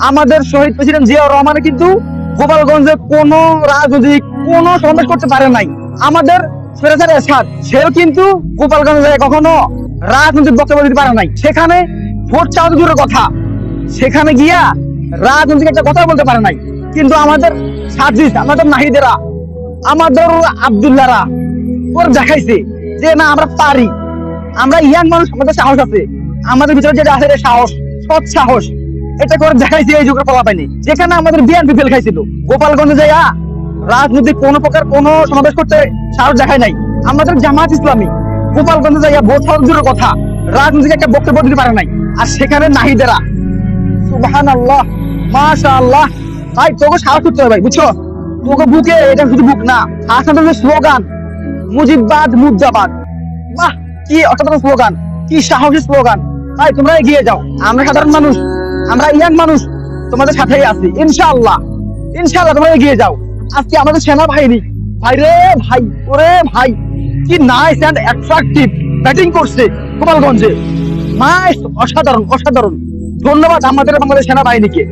আমাদের শহীদ প্রেসিডেন্ট জিয়াউর রহমান কিন্তু গোপালগঞ্জে কোন রাজনৈতিক কোন সমাবেশ করতে পারে নাই। আমাদের স্বৈরাচার এরশাদ সেও কিন্তু গোপালগঞ্জে কখনো রাজনৈতিক বক্তব্য দিতে পারে নাই। সেখানে ভোট চাওয়া দূরের কথা, সেখানে গিয়া রাজনৈতিক একটা কথা বলতে পারে নাই। কিন্তু আমাদের সাজিস, আমাদের নাহিদেরা, আমাদের আব্দুল্লাহরা ওর দেখাইছে যে না আমরা পারি, আমরা ইয়াং মানুষ, আমাদের সাহস আছে, আমাদের ভিতরে যেটা আছে সাহস, সৎ সাহস, এটা করে দেখাইছে এই যুগের পোলা পাইনি। যেখানে আমাদের বিএনপি ফেল খাইছিল, গোপালগঞ্জে যাইয়া রাজনৈতিক কোন প্রকার কোন সমাবেশ করতে সাহস দেখায় নাই। আমাদের জামাত ইসলামী গোপালগঞ্জে যাইয়া ভোট চাওয়া দূরের কথা, রাজনৈতিক একটা বক্তব্য দিতে পারে নাই। আর সেখানে নাহিদেরা, সুবহানাল্লাহ, মাশাআল্লাহ, ভাই তোকে সাহস করতে হবে ভাই, বুঝছো? তোকে বুকে, এটা শুধু বুক না, হাসানের স্লোগান মুজিববাদ মুর্দাবাদ, বাহ কি অসাধারণ স্লোগান, কি সাহসী স্লোগান। ভাই তোমরা এগিয়ে যাও, আমরা সাধারণ মানুষ, আমরা ইয়াং মানুষ, তোমাদের সাথেই আছি ইনশাআল্লাহ। ইনশাআল্লাহ তোমরা এগিয়ে যাও। আজকে আমাদের সেনাবাহিনী ভাই রে ভাই, ওরে ভাই, কি নাইস এন্ড অ্যাট্রাকটিভ ব্যাটিং করছে গোপালগঞ্জে, নাইস, অসাধারণ অসাধারণ। ধন্যবাদ আমাদের বাংলাদেশ সেনাবাহিনীকে।